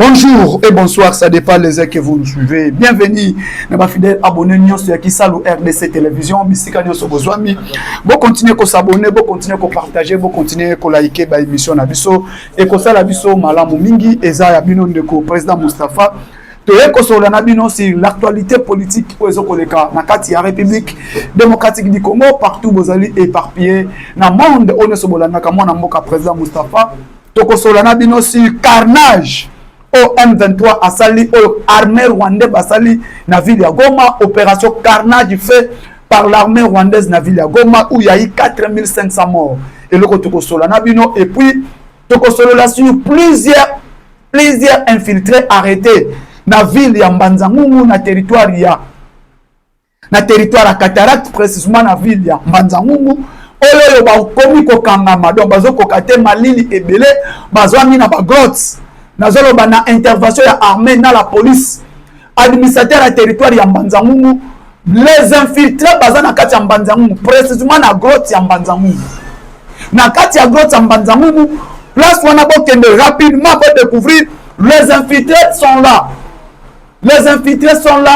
Bonjour et bonsoir, ça dépend les heures que vous nous suivez. Bienvenue, mes fidèles abonnés sur qui salut RDC Télévision, Mystika Nyoso Bozwami. Vous continuez à s'abonner, vous continuez à partager, vous continuez à liker l'émission Nabiso et que ça Nabiso Malamu Mingi Eza Yabino Ndeko président Moustapha. Sur l'actualité politique pour la République démocratique du Congo, partout vous allez éparpillés dans le monde, on est sur le président Moustapha. Tokosolana bino sur carnage au M23 à Sali, au armée rwandaise à Sali, na ville ya Goma, opération carnage fait par l'armée rwandaise na ville ya Goma où il y a eu 4500 morts. Et le Tokosolana bino et puis Tokosolana sur plusieurs infiltrés arrêtés na ville ya Mbanzangungu na territoire à Cataracte, précisément na ville ya Mbanzangungu. Oyo ba komi ko kangama donc bazo ko kate malili ebele bazo amina ba grottes nazolo bana intervention ya armée na la police administrateur à territoire ya Mbanzangungu les infiltrés baza na kati ya Mbanzangungu précisément na grotte ya Mbanzangungu na kati ya grotte ya Mbanzangungu place wana bokende rapidement pour découvrir les infiltrés sont là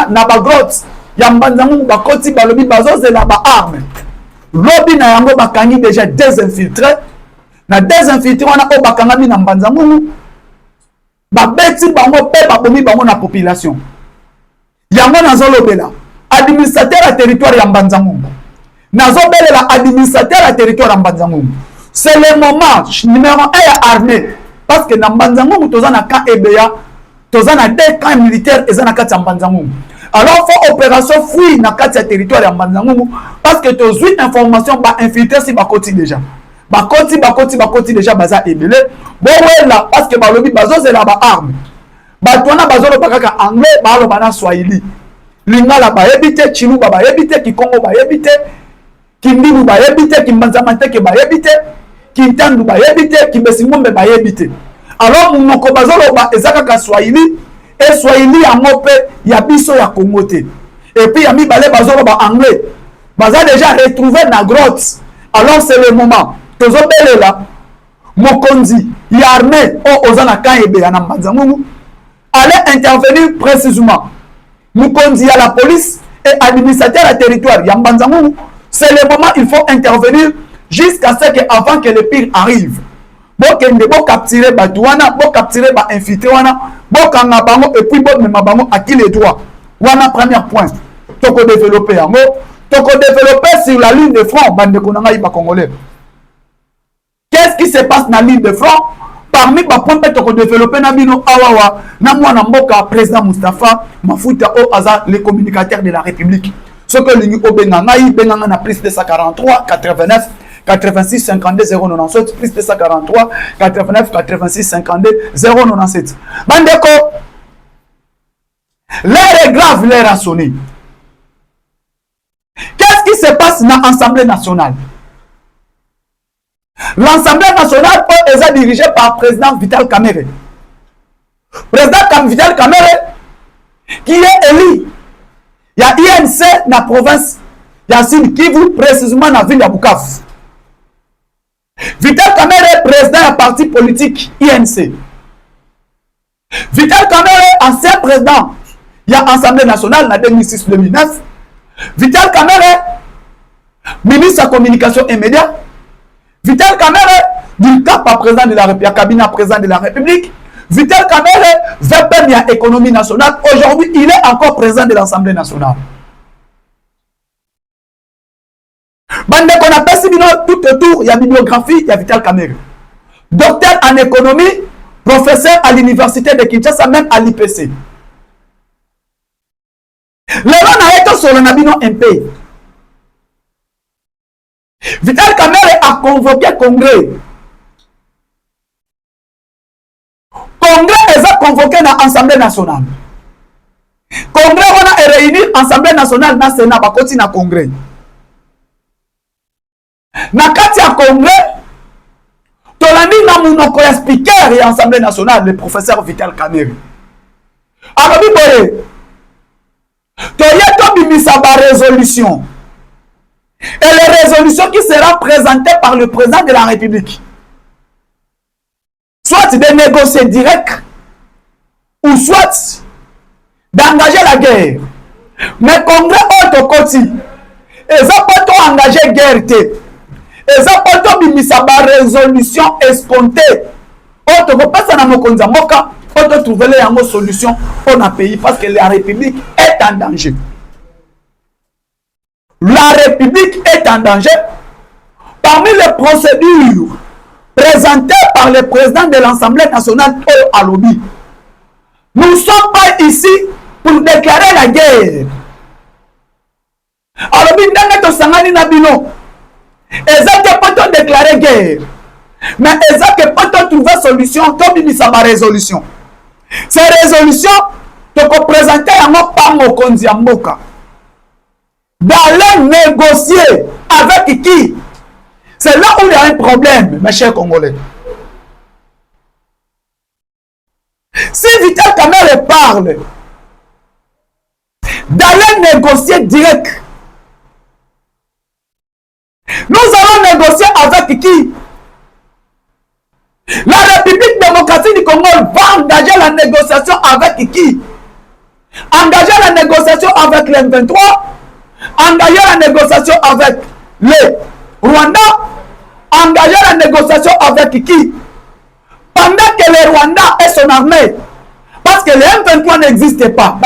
na ba grotte ya Mbanzangungu ba koti balobi bazo zela ba arme lobby na yango bakangi déjà désinfiltré na désinfiltré wana o bakangami na Mbanzangungu babeti bango pe babomi bango na population yango nazolobela administrateur à territoire ya Mbanzangungu nazobelela administrateur à territoire ya Mbanzangungu c'est le moment numéro 1 ya armée parce que na Mbanzangungu toza na camp Ebeya toza na deux camps militaires eza na kati ya Mbanzangungu. Alors, il faut opération fouille dans le territoire de Mbanzangungu parce que tu as une information bah infiltré si bah côté déjà. Bah côté déjà baza ebele. Bon ouais là parce que bah lobby bazo c'est là bah arme. Bah toi na bazo le bakaka anglais bah le bana swahili. Lingala bah ebite chilu bah ebite Kikongo bah ebite Kimbibu bah ebite Kimbanzamante ke bah ebite Kintandu bah ebite Kimbesingombe bah ebite. Alors mon bazo le bah ezaka ka swahili. Et Swahili ya mope ya biso ya Congoté. Et puis yami balé bazolo ba anglais. Baza déjà retrouvé na grotte. Alors c'est le moment. Tozo bele là. Mokonzi ya armée o ozana kan ebe na Mbanzangungu. Allez intervenir précisément. Mokonzi ya la police et administrateur à territoire ya Mbanzangungu. C'est le moment il faut intervenir jusqu'à ce que avant que le pire arrive. Bokende bo capturer batouana, bo capturer ba infiltré wana, bo kanga bango et puis bo mema bango à qui les droits. Wana premier point. Toko développer yango, toko développer sur la ligne de front bande konanga iba congolais. Qu'est-ce qui se passe dans la ligne de front? Parmi ba point toko développer na bino awawa na mwana mboka président Moustapha Mafuta o aza les communicateurs de la République. Ce que l'ingi obenganga ibenganga na plus de 143 89 86 52 097 plus de 143 89 86 52 097. Bandeko, l'heure est grave, l'heure a sonné. Qu'est-ce qui se passe dans l'Assemblée nationale? L'Assemblée nationale est dirigée par le président Vital Kamerhe. Président Vital Kamerhe qui est élu. Il y a INC dans la province, il y a Sud Kivu, précisément dans la ville de Bukavu. Vital Kamerhe, président du parti politique INC. Vital Kamerhe, ancien président, il y a l'Assemblée nationale en 2006-2009. Vital Kamerhe, ministre de la communication et médias. Vital Kamerhe, du cap à président de la République, cabinet président de la République. Vital Kamerhe, VPM de l'économie nationale. Aujourd'hui, il est encore président de l'Assemblée nationale. Bande qu'on appelle tout autour, il y a bibliographie, il y a Vital Kamerhe. Docteur en économie, professeur à l'université de Kinshasa, même à l'IPC. Le nom n'a été sur le Nabino MP. Vital Kamerhe a convoqué Congrès. Congrès est convoqué dans l'Assemblée nationale. Congrès est réuni l'Assemblée nationale dans le Sénat, bakoti na Congrès. Na kati ya Congrès, tolandi na munoko ya speaker ya Assemblée nationale, le professeur Vital Kamerhe. Alors, biboye, toyeto bimisa ba résolution. Et les résolutions qui seront présentées par le président de la République. Soit des négociés directs, ou soit d'engager la guerre. Mais Congrès autocoti, ils ont pas engagé guerre. Ils ont pas bimisa ba résolution escomptée. Auto passe na mokonza moka, auto trouver une solution pour notre pays parce que la République est en danger. La République est en danger. Parmi les procédures présentées par le président de l'Assemblée nationale au Alobi, nous ne sommes pas ici pour déclarer la guerre. Alobi ndenge to sangani na bino. Ezake pas déclarer guerre. Mais ezake pas trouver solution, to bimisa ba résolution. Ces résolutions to ko présenter yango par mokonzi ya mboka. D'aller négocier avec qui? C'est là où il y a un problème, mes chers Congolais. Si Vital Kamerhe parle d'aller négocier direct, nous allons négocier avec qui? La République démocratique du Congo va engager la négociation avec qui? Engager la négociation avec les M23, engager la négociation avec les Rwandais, engager la négociation avec qui? Pendant que le Rwanda et son armée, parce que les M23 n'existent pas,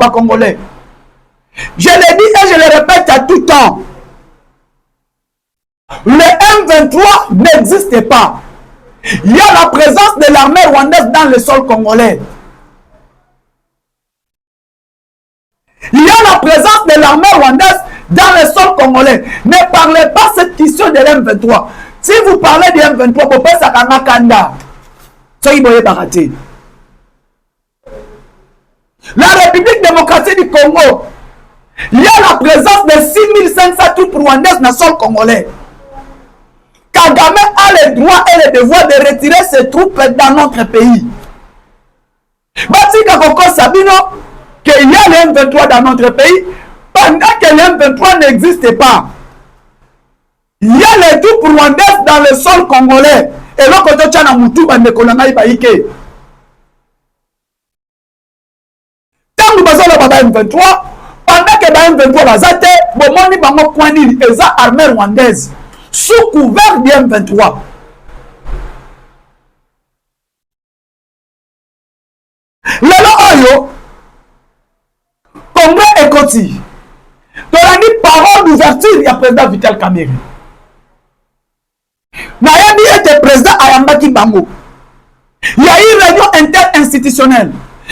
Congolais. Je le dis et je le répète à tout temps. Le M23 n'existe pas. Il y a la présence de l'armée rwandaise dans le sol congolais. Il y a la présence de l'armée rwandaise dans le sol congolais. Ne parlez pas cette question de l'M23. Si vous parlez de M23, vous pouvez s'attendre à Kanda. La République démocratique du Congo, il y a la présence de 6500 troupes rwandaises dans le sol congolais. Kagame a le droit et le devoir de retirer ses troupes dans notre pays. Batika Koko Sabino, qu'il y a les M23 dans notre pays, pendant que les M23 n'existent pas. Il y a les troupes rwandaises dans le sol congolais. Et là, quand on a Moutou, on a Kolongaï Baïke. Tant que nous avons M23, pendant que les M23 bazate, bomoni bango poini, eza armée rwandaise. Sous couvert du M23. Lelo Oyo, Congrès et Koti, Torani parole d'ouverture, il y a président Vital Kamerhe. Nayabi était président Ayambaki Bango. Il y a eu une réunion interinstitutionnelle.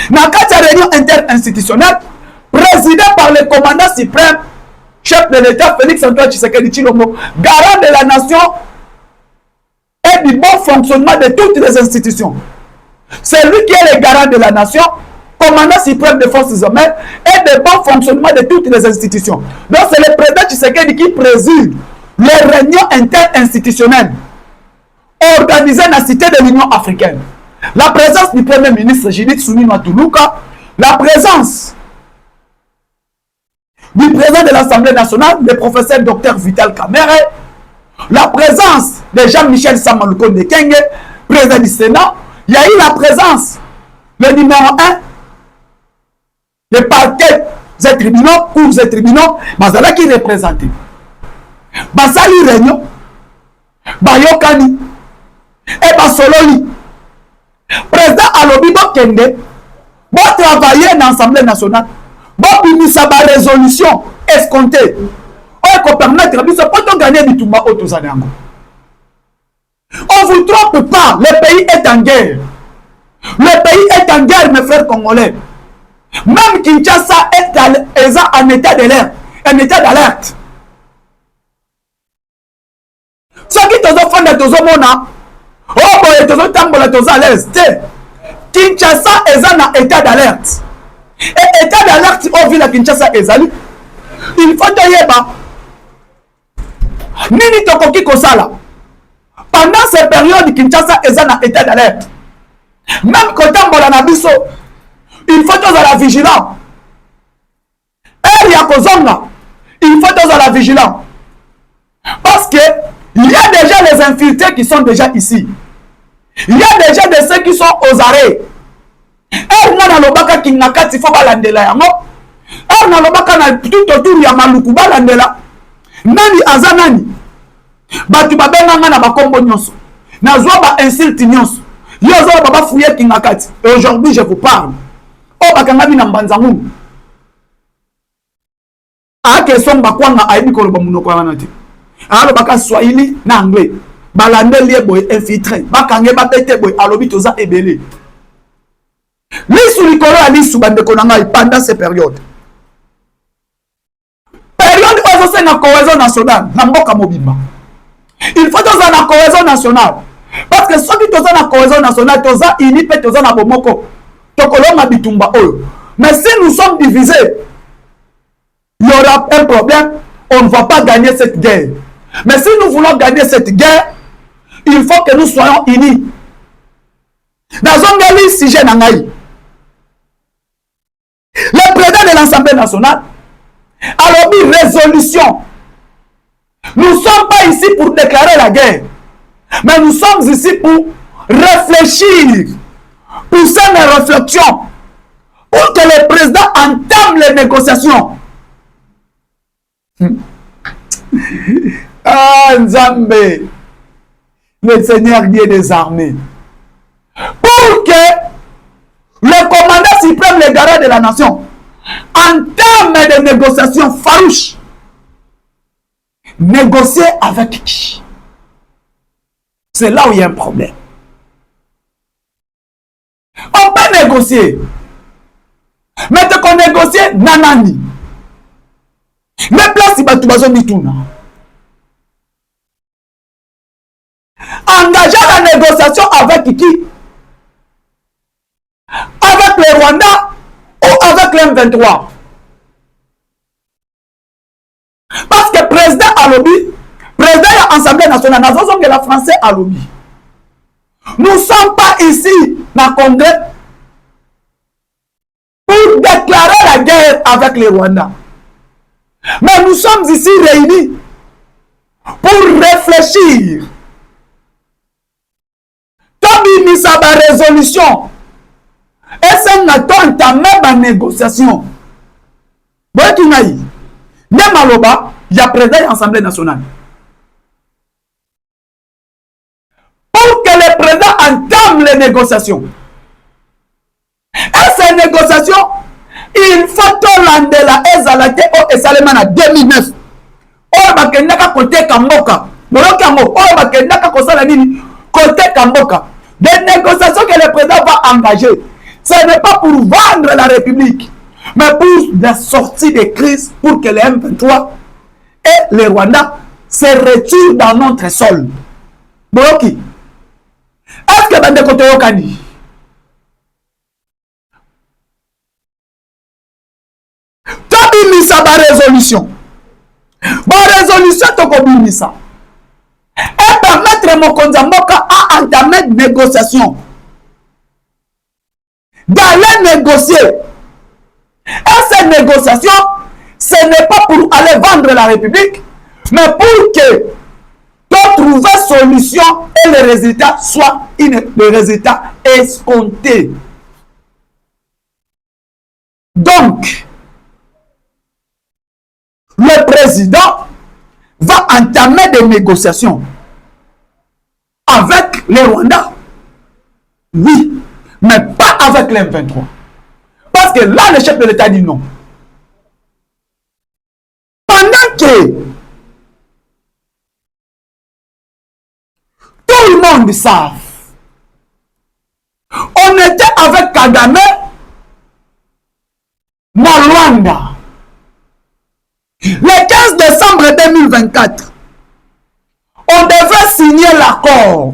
Dans cette réunion interinstitutionnelle, présidée par le commandant suprême, chef de l'État Félix Antoine Tshisekedi Tshilombo, garant de la nation et du bon fonctionnement de toutes les institutions. C'est lui qui est le garant de la nation, commandant suprême des forces armées et du bon fonctionnement de toutes les institutions. Donc c'est le président Tshisekedi qui préside les réunions interinstitutionnelles organisées dans la cité de l'Union africaine. La présence du premier ministre Judith Suminwa Tuluka, la présence du président de l'Assemblée nationale, le professeur Dr Vital Kamerhe, la présence de Jean-Michel Samalukonde Kenge, président du Sénat. Il y a eu la présence, le numéro 1, le parquet des tribunaux, cours des tribunaux, Mazala qui représentait. Basali Réunion, Bayokani, et Basololi. Président Alobi Bokende, bon travailler dans l'Assemblée nationale. Bon, ça va résolution escomptée. On peut permettre de gagner du Toumba au Touzanango. On ne vous trompe pas, le pays est en guerre. Le pays est en guerre, mes frères congolais. Même Kinshasa est en état d'alerte. Un état d'alerte. Ceux qui te font de Tozomona, oh, boy, Tozotambola, Toza à l'aise. Kinshasa est en état d'alerte. Et état d'alerte au ville à Kinshasa ezali. Il faut te yeba. Nini tokoki kosala. Pendant ces périodes Kinshasa est en état d'alerte. Même quand on a biso, il faut être la vigilant. Et Yakozonga, il faut être la vigilant. Parce que il y a déjà les infiltrés qui sont déjà ici. Il y a déjà de ceux qui sont aux arrêts. Et moi, dans le baka qui n'a qu'à il faut balandela yango. Et dans le baka na tout autour ya maluku balandela. Nani azanani. Batu babenga na bakombo nyonso. Na zwa ba insulte nyonso. Yo zo baba fouye ki ngakati. Et aujourd'hui je vous parle. O bakanga bi na mbanzangu. Ake somba kwanga aibi koloba munoko wana te. Alors baka swahili na anglais. Balandeli boy infiltré. Bakange babete boy alobi toza ebele. Lisu likolo ya lisu bandeko na ngai pendant ces périodes. Période ozo se na cohésion nationale na mboka mobimba. Il faut toza na cohésion nationale. Parce que ceux qui toza na cohésion nationale toza ini pe toza na bomoko. Tokolonga bitumba oyo. Mais si nous sommes divisés, il y aura un problème, on ne va pas gagner cette guerre. Mais si nous voulons gagner cette guerre, il faut que nous soyons unis. Dans un gali sujet nangai. Le président de l'Assemblée nationale a mis résolution. Nous ne sommes pas ici pour déclarer la guerre, mais nous sommes ici pour réfléchir, pousser mes réflexions, pour que le président entame les négociations. Ah, Nzambe, le Seigneur Dieu des armées, pour que le commandant suprême, le garant de la nation, entame des négociations farouches. Négocier avec qui? C'est là où il y a un problème. On peut négocier. Mais dès qu'on négocie, nanani. Mais place, il va tout le engager la négociation avec qui? Avec le Rwanda ou avec l'M23? Parce que président a lobby, président de l'Assemblée nationale, nous sommes la Français a lobby. Nous ne sommes pas ici dans le Congrès pour déclarer la guerre avec les Rwandais. Mais nous sommes ici réunis pour réfléchir. Tobi Misaba résolution. Et c'est notre entamé ma négociation. Bon, tu n'as eu. Même à l'Oba, il y a président de l'Assemblée nationale. Pour que le président entame les négociations. Et ces négociations, il faut que la ezalate au Esalemana 2009. Or bakendaka côté Kamboka. Bolokango, or bakendaka kosala nini côté Kamboka. Des négociations que le président va engager. Ce n'est pas pour vendre la République, mais pour la sortie des crises, pour que les M23 et les Rwandais se retirent dans notre sol. Boloki. Est-ce que Bande Koto Yokani? Tobi Misa ba résolution. Ba résolution toko Misa. Et permettre Mokonza Mboka à entamer des négociations. D'aller négocier. Et ces négociations, ce n'est pas pour aller vendre la République, mais pour que trouver solution et le résultat soit le résultat escompté. Donc, le président va entamer des négociations avec les Rwandais. Oui, mais pas avec les M23. Parce que là, le chef de l'État dit non. Pendant que tout le monde savent, on était avec Kagame, Rwanda. Le 15 décembre 2024, on devait signer l'accord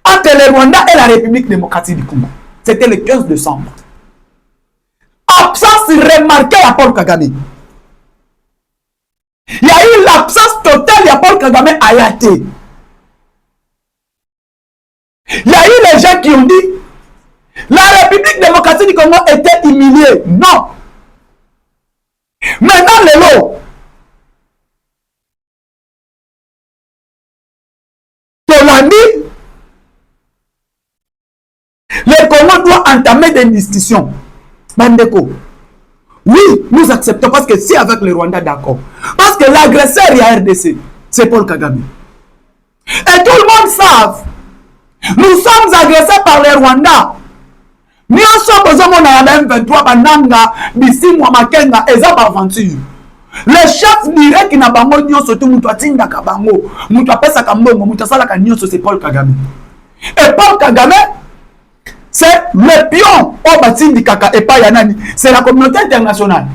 entre le Rwanda et la République démocratique du Congo. C'était le 15 décembre. Absence remarquée à Paul Kagame. Il y a eu l'absence totale de Paul Kagame à Yaté. Il y a eu les gens qui ont dit la République démocratique du Congo était humiliée. Non. Maintenant, les lots. Tolandi, entamer des discussions. Bandeko. Oui, nous acceptons parce que si avec le Rwanda, d'accord. Parce que l'agresseur il y a RDC, c'est Paul Kagame. Et tout le monde savent. Nous sommes agressés par le Rwanda. Nous sommes besoin de M23, Bananga, Bissimwa, Makenga, et ça aventure. Le chef direct qui n'a pas de nyon, surtout Moutouatinda Kabango, Moutouapesa Kambongo, Moutasala Kanyon, c'est Paul Kagame. Et Paul Kagame, c'est le pion au bâtiment du Kaka et pas Yanani. C'est la communauté internationale.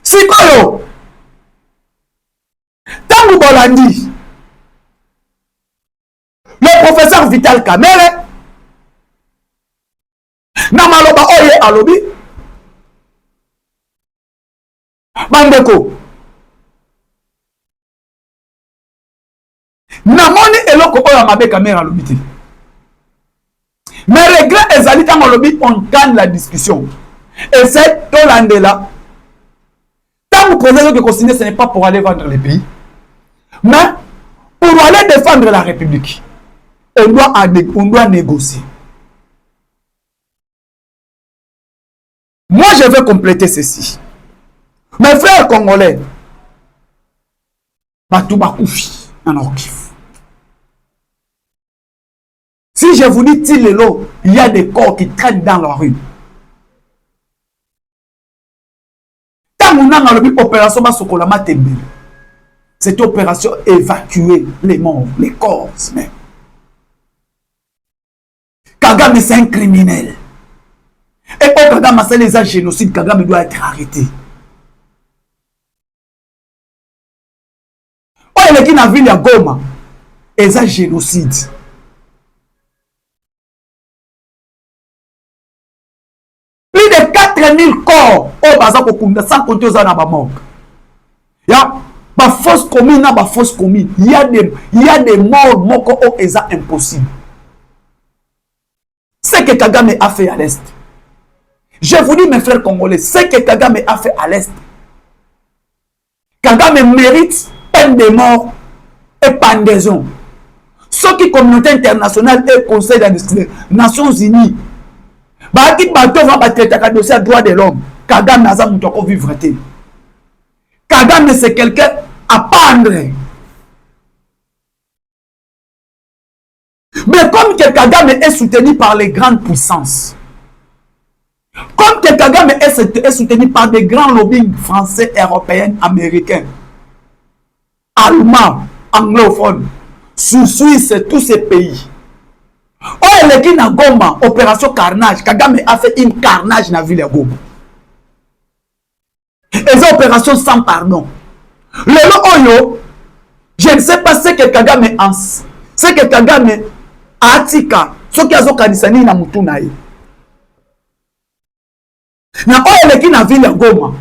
Sikoyo, Tangu Bolandi, le professeur Vital Kamere, Namaloba Oye Alobi, Bandeko, Namoni Eloko Oya Mabe Kamere Alobi. Mais regret ezali tango lobi, on gagne la discussion. Et c'est Tolandela. Tant vous prenez que continuer, ce n'est pas pour aller vendre les pays, mais pour aller défendre la République. On doit négocier. Moi, je veux compléter ceci. Mes frères congolais, Batouba Koufi, en Orkif. Si je vous dis Tilelo, il y a des corps qui traînent dans la rue. Tant qu'on a l'opération Basokolama Tembe, cette opération évacuer les morts, les corps même. Kagame c'est un criminel. Et quand Kagame c'est les génocides, Kagame doit être arrêté. Oh, il est qui n'a vu la Goma, et ça génocide. Plus de 4000 corps au Bazar Kokunda sans compter aux Anabamok. Il y a des fausses communes, il y a des morts moko au Eza impossible. Ce que Kagame a fait à l'Est. Je vous dis mes frères congolais, ce que Kagame a fait à l'Est. Kagame mérite peine de mort et pendaison. Ce qui communauté internationale et conseil des Nations Unies. Baki bato va battre ta dossier droit de l'homme. Kagame n'a pas mutoko vivre. Kagame c'est quelqu'un à pendre. Mais comme que Kagame est soutenu par les grandes puissances, comme que Kagame est soutenu par des grands lobbying français, européens, américains, allemands, anglophones, sous Suisse, tous ces pays. Oh, les qui na Goma, opération carnage, Kagame a fait une carnage dans la ville de Goma. Et ces opérations sans pardon. Le Oyo, je ne sais pas ce que Kagame a, ce que Kagame a atika, ce qui a zokanisani na mutunaye. Na oyo les qui na ville de Goma,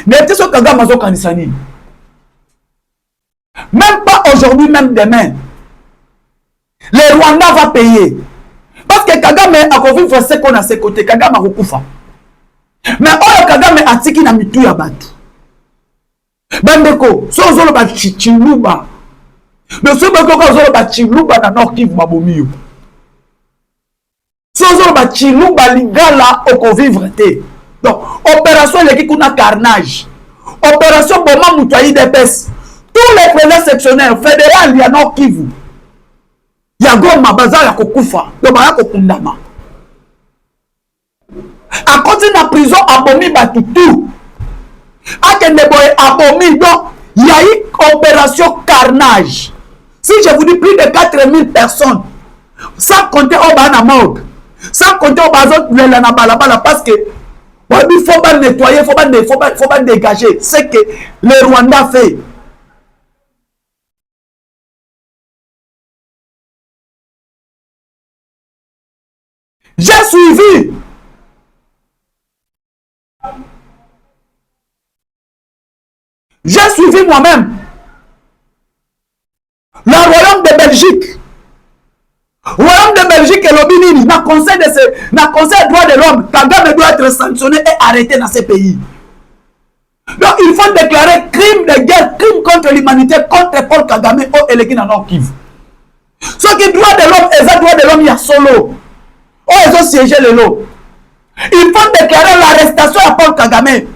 n'était ce Kagame a zokanisani. Même pas aujourd'hui, même demain. Le Rwanda va payer. Parce que Kagame a confié ce qu'on a à ses côtés. Kagame a recouvert. Mais oh, Kagame a tiki na mitu ya batu. Bandeko, so zolo ba chiluba. Mais so bako zolo ba chiluba na Nord Kivu babomio. So zolo ba chiluba lingala oko vivre te. Donc, opération leki kuna carnage. Opération boma mutu ayi depes. Tous les présidents sectionnaires fédéraux ya Nord Kivu. Ya Goma bazar ya kokufa, do ba ya kokundama. A côté de la prison abomi batutu. A kende boy abomi donc il y a eu opération carnage. Si je vous dis plus de 4000 personnes, sans compter au bana morgue, sans compter au bazar na balabala parce que il faut pas nettoyer, faut pas dégager. C'est que le Rwanda fait. J'ai suivi. J'ai suivi moi-même. Le royaume de Belgique. Le royaume de Belgique et l'Obinini, dans le conseil des droits de l'homme, Kagame doit être sanctionné et arrêté dans ces pays. Donc il faut déclarer crime de guerre, crime contre l'humanité, contre Paul Kagame au Eleki dans Nord Kivu. Ce qui droit de l'homme, et ça droit de l'homme, il y a solo. Oh, ils ont siégé le lot. Il faut déclarer l'arrestation à Paul Kagame. Et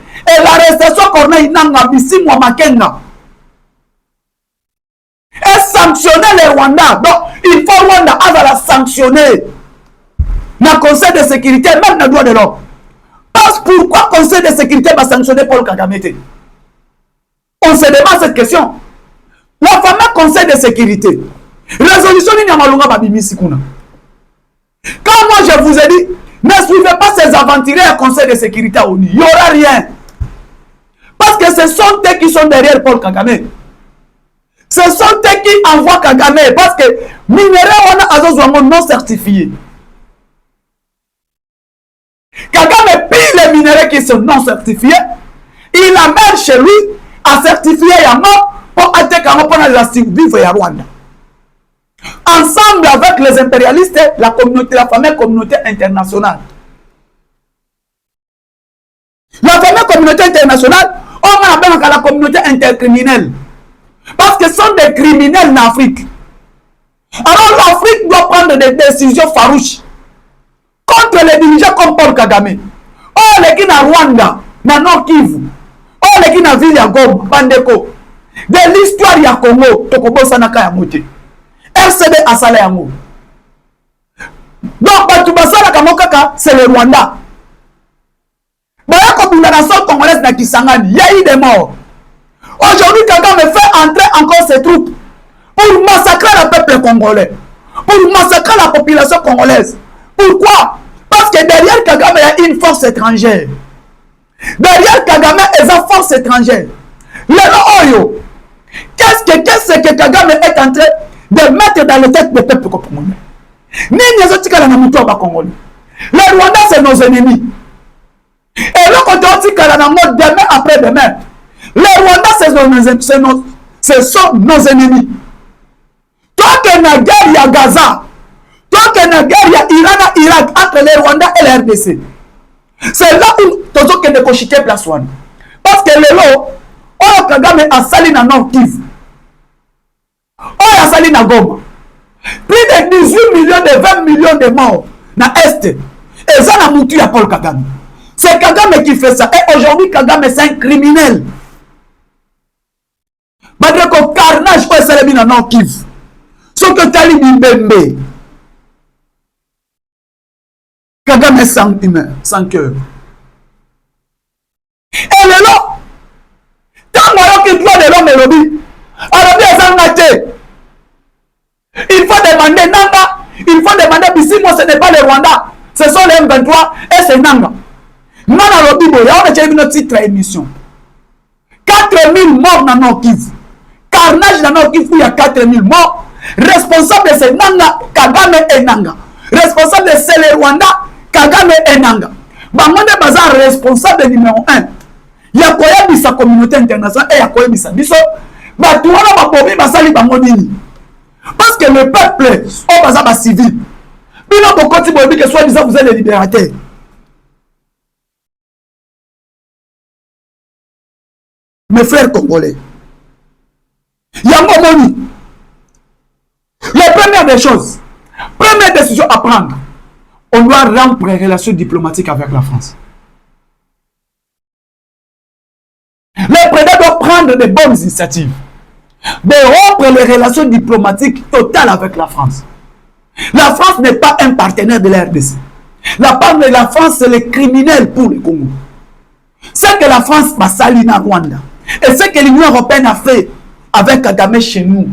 l'arrestation Corneille Nanga, Bissi Mwamakenga. Et sanctionner les Rwandais. Donc, il faut Rwanda à la sanctionner. Dans le Conseil de sécurité, même dans le droit de l'homme. Parce pourquoi le Conseil de sécurité va sanctionner Paul Kagame? On se demande cette question. Le fameux Conseil de sécurité. Résolution Nyamalunga Babimisi Kuna. Quand moi je vous ai dit, ne suivez pas ces aventuriers au Conseil de sécurité à ONU, il n'y aura rien. Parce que ce sont eux qui sont derrière Paul Kagame. Ce sont eux qui envoient Kagame. Parce que minéraux on a non certifiés. Kagame pille les minéraux qui sont non certifiés. Il amène chez lui à certifier Yama pour attaquer pour la survivre à Rwanda. Ensemble avec les impérialistes, la communauté, la fameuse communauté internationale. La fameuse communauté internationale, on appelle la communauté intercriminelle. Parce que ce sont des criminels en Afrique. Alors l'Afrique doit prendre des décisions farouches contre les dirigeants comme Paul Kagame. Oh, les qui na Rwanda, na Nord Kivu. Oh, les qui na ville ya Goma, Bandeko. De l'histoire ya Congo, Tokobo Sanaka ya Mouté. RCD a salé en haut. Donc, c'est le Rwanda. Comme la nation congolaise n'a Kisangani, il y a eu des morts. Aujourd'hui, Kagame fait entrer encore ses troupes pour massacrer le peuple congolais, pour massacrer la population congolaise. Pourquoi? Parce que derrière Kagame, il y a une force étrangère. Derrière Kagame, il y a une force étrangère. Le Oyo, qu'est-ce que Kagame est en train de mettre dans le tête des peuples congolais? Les Rwandais, c'est nos ennemis. Et là, quand on dit qu'il y a mode demain après demain, les Rwandais, ce sont nos ennemis. Toi qui es dans la guerre, il y a Gaza. Toi qui es dans la guerre, il y a Irak, entre les Rwandais et les RDC. C'est là où tu as que de cochiter place one. Parce que les lots, on Kagame a sali dans Nord Kivu. On a sali dans Goma. Plus de 18 millions, de 20 millions de morts dans l'Est. Et ça n'a moutu à Paul Kagame. C'est Kagame qui fait ça. Et aujourd'hui, Kagame, c'est un criminel. Malgré que le carnage est célébré dans Nord Kivu. Ce que tu as dit, Bimbe. Kagame est sans humain, sans cœur. Et le lot, tant que droit de l'homme est lobby, alors bien ça n'a été. Il faut demander Nanga, il faut demander ici, moi ce n'est pas les Rwandais, ce sont les M23 et c'est Nanga. Nanga lobby, on a déjà vu notre titre émission. 4000 morts dans Nord Kivu. Carnage dans Nord Kivu, il y a 4000 morts. Responsable c'est Nanga, Kagame et Nanga. Responsable c'est les Rwandais, Kagame et Nanga. Bangonde Bazar responsable numéro 1. Il y a quoi sa communauté internationale et il y a quoi sa biso. Bah tout le monde va pouvoir basali bangondini. Parce que le peuple, on va être civil. Mais non, pour continuer que soi-disant vous êtes les libérateurs. Mes frères congolais, il y a un moment. La première des choses, première décision à prendre, on doit rompre les relations diplomatiques avec la France. Le président doit prendre de bonnes initiatives de rompre les relations diplomatiques totales avec la France. La France n'est pas un partenaire de la RDC. La France, c'est les criminels pour le Congo. Ce que la France va salir dans Rwanda et ce que l'Union européenne a fait avec Kagame chez nous,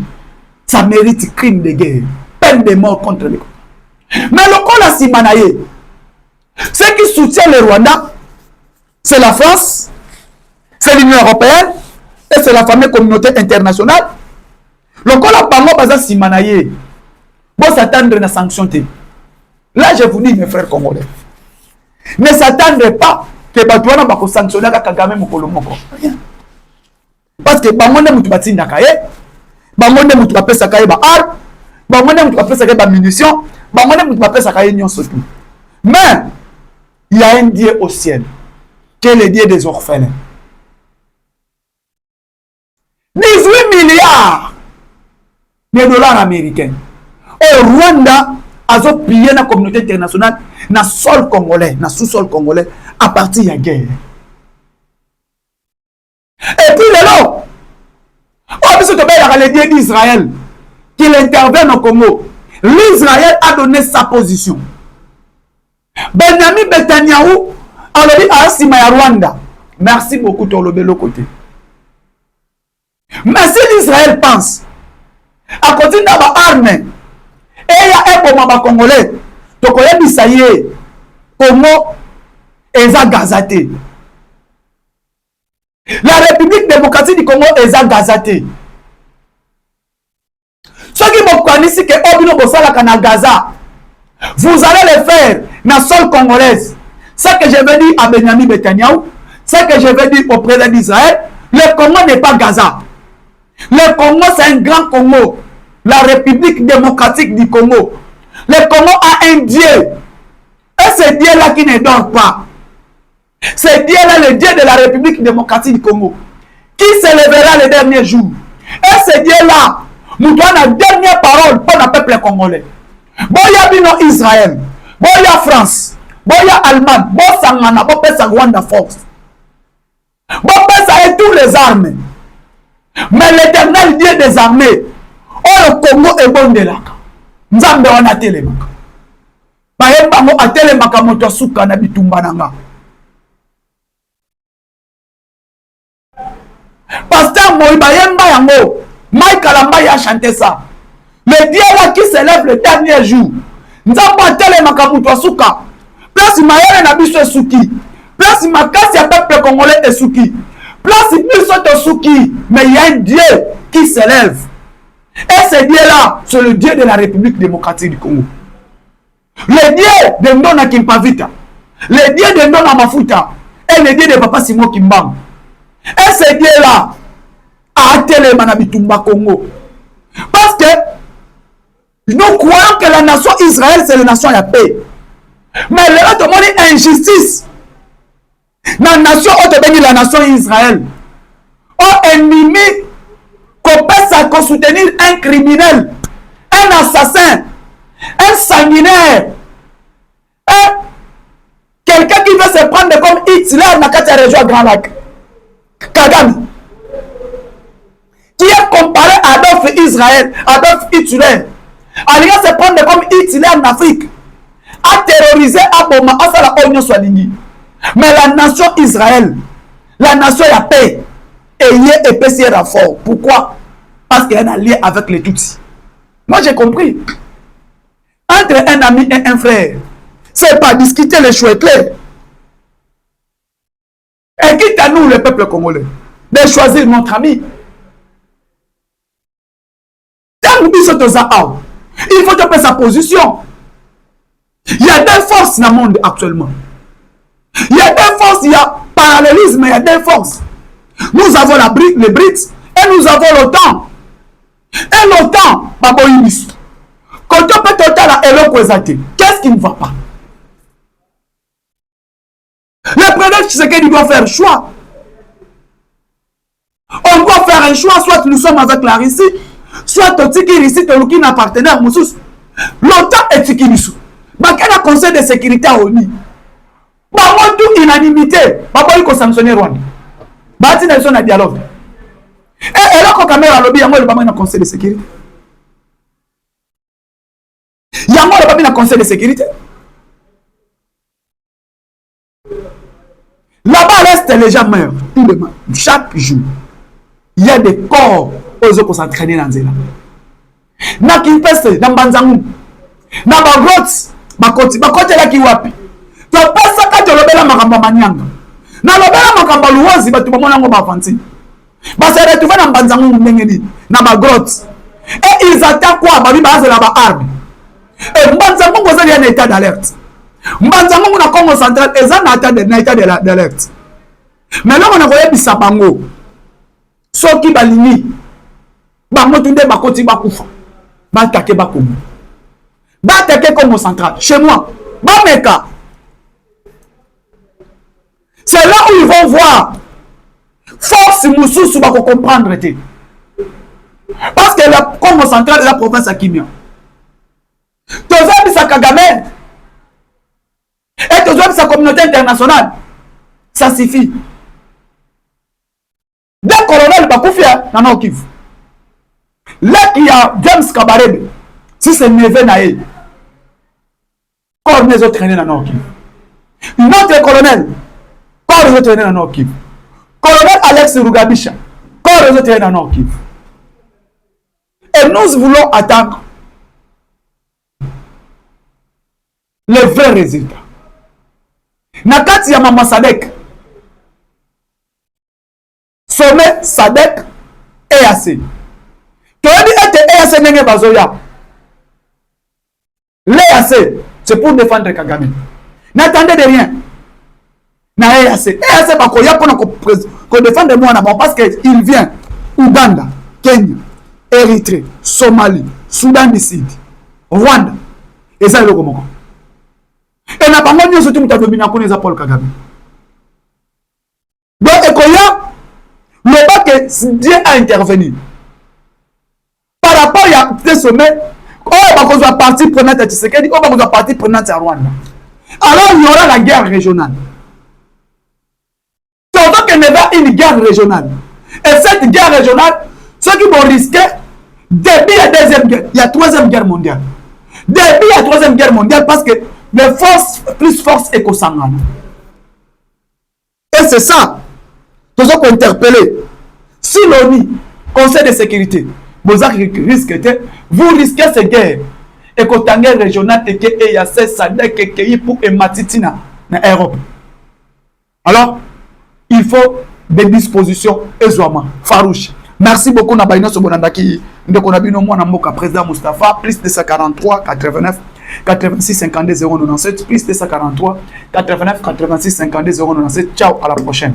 ça mérite crime de guerre, peine de mort contre les Congolais. Mais le Congolais Simanaye, ceux qui soutiennent le Rwanda, c'est la France, c'est l'Union européenne et c'est la fameuse communauté internationale. Le Congolais Bango Baza Simanaye, bon s'attendre à la sanction. Là, je vous dis, mes frères congolais, ne s'attendez pas que Batouana va sanctionner Kagame Mokolomoko. Rien. Parce que Bangonde Moutoubatine Nakaye, Bangonde Moutoubape Sakaye ba arme, Bangonde Moutoubape Sakaye ba munitions, Bangonde Moutoubape Sakaye Nyon surtout. Mais il y a un Dieu au ciel, qui est le Dieu des orphelins. 18 milliards de dollars américains au Rwanda a pillé la communauté internationale na sol congolais, na sous-sol congolais à partir de la guerre. Et puis là, on se le Dieu d'Israël qu'il intervient au Congo. L'Israël a donné sa position. Benjamin Netanyahu a dit à Sima Rwanda. Merci beaucoup de l'autre côté. Mais si l'Israël pense à continuer d'avoir armes et il y a un moment congolais, donc on a dit ça y est, Congo est à Gazaté. La République démocratique du Congo est à Gazaté. Ceux qui me connaissent que Obino Bossala Kana Gaza, vous allez le faire dans le sol congolaise. Ce que je veux dire à Benjamin Netanyahu, ce que je veux dire au président d'Israël, le Congo n'est pas Gaza. Le Congo, c'est un grand Congo. La République démocratique du Congo. Le Congo a un Dieu. Et ce Dieu-là qui ne dort pas. Ce Dieu-là, le Dieu de la République démocratique du Congo, qui se lèvera le dernier jour. Et ce Dieu-là, nous donne la dernière parole pour le peuple congolais. Boya bino Israël, boya France, boya Allemagne, boya Sangana, boya Rwanda Force. Boya et tous les armes. Mais l'Éternel Dieu des armées, oh le Congo est bon de là. Nzambe wana telemaka. Bayemba mo atelemaka moto suka na bitumba nanga. Pasteur Moïse bayemba yango, Mike Kalamba a chanté ça. Le Dieu là qui s'élève le dernier jour. Nzambe atelemaka moto suka. Place mayele na biso suki. Place makasi ya peuple congolais et suki. Place biso to suki. Mais il y a un Dieu qui s'élève. Et ce Dieu-là, c'est le Dieu de la République démocratique du Congo. Le Dieu de Ndona Kimpavita. Le Dieu de Ndona Mafuta. Et le Dieu de Papa Simon Kimbam. Et ce Dieu-là a attelé Manabitumba Congo. Parce que nous croyons que la nation Israël, c'est la nation à paix. Mais là, tout le monde est injustice. La nation, la nation Israël. Oh, ennemi. Qu'on peut à soutenir un criminel, un assassin, un sanguinaire, quelqu'un qui veut se prendre comme Hitler dans la région Grand Lac. Kagame, qui est comparé à Adolf Israël, Adolf Hitler, allant se prendre comme Hitler en Afrique, a terrorisé Aboma, a fait la Oignon Soalingi. Mais la nation Israël, la nation la paix, et y est épaissé fort. Pourquoi? Parce qu'il y a un allié avec les Tutsis. Moi j'ai compris. Entre un ami et un frère, c'est pas discuter les choix clairs. Et quitte à nous, le peuple congolais, de choisir notre ami. Il faut taper sa position. Il y a des forces dans le monde actuellement. Il y a des forces, il y a parallélisme, il y a des forces. Nous avons les BRICS et nous avons l'OTAN. Et l'OTAN, quand on peut total qu'est-ce qui ne va pas? Le président Tshisekedi doit faire un choix. On doit faire un choix, soit nous sommes avec la Russie, soit Totiki Russie, Toluki n'a partenaire Moussous. L'OTAN est Tikinisu. Mais quel est le conseil de sécurité à ONU? Bah, tout unanimité. Bah, il faut sanctionner Rwanda. Bah, il y a un dialogue. Et là, quand caméra lobby, il y a un conseil de sécurité. Il y a un conseil de sécurité. Là-bas, reste les gens meurent. Chaque jour, il y a des corps aux autres qui s'entraînent dans Zéla. Na Kimpese, na Banzangu, na Bagrots, Bakote la Kiwapi. Tu as pas ça quand tu l'obéis Makamba Manyanga. Na l'obéis Makamba Louazi, tu vas monter en Bafanti. Parce que tu vas dans Banzangu, na Bagrots. Et ils attaquent quoi? Babi Baze la arme. Et Banzangu, vous avez un état d'alerte. Banzangu, na Congo central, ils ont un état d'alerte. Mais là, on a voyé Bissabango. Soki Balini. Bango tunde Bakoti Bakoufa. Batake Bakoumou. Batake Congo central. Chez moi. Bameka. C'est là où ils vont voir. Force Moussou va comprendre. Parce que la Congo centrale est la province à Kimia. Kagame. Et que sa communauté internationale. Ça suffit. Deux colonels Bakoufia, Nana Kivu. Là, il y a James Kabarebe. Si c'est Neve Nae. Corps les autres traînés dans Nord Kivu. Notre colonel. Corps les autres traînés dans Nord Kivu. Colonel Alex Rugabisha. Corps les autres traînés dans Nord Kivu. Et nous voulons attendre les vrais résultats. Nakati ya Mama Sadek. Sommet Sadek EAC. Tu as dit que EAC n'est pas Bazoya. L'EAC, c'est pour défendre Kagame. N'attendez de rien. Na EAC. EAC, pour défendre moi parce qu'il vient Ouganda, Kenya, Érythrée, Somalie, Soudan du Sud, Rwanda. Et ça, le comment. Et n'a pas moi, nous sommes tous les Paul Kagame. Donc, le bas que Dieu a intervenu. Par rapport à ce sommet, on va partie prenante à Tshisekedi, on va partie prenante à Rwanda. Alors, il y aura la guerre régionale. Surtout qu'il y aura une guerre régionale. Et cette guerre régionale, ceux qui vont risquer, depuis la deuxième guerre, il y a la troisième guerre mondiale. Depuis la troisième guerre mondiale, parce que les forces, plus force éco-sangana. Et c'est ça. Nous avons interpellé. Si l'ONU, Conseil de sécurité, vous risquez ces guerres. Et que la guerre régionale et que y a ces sadek et pour et matitina en Europe. Alors, il faut des dispositions aisément farouches. Merci beaucoup Nabaina Sobonandaki. Ndekonabino Mwana Moka, président Mustafa, plus de 143 89 86 52 097, plus de 143 89 86 52 097. Ciao, à la prochaine.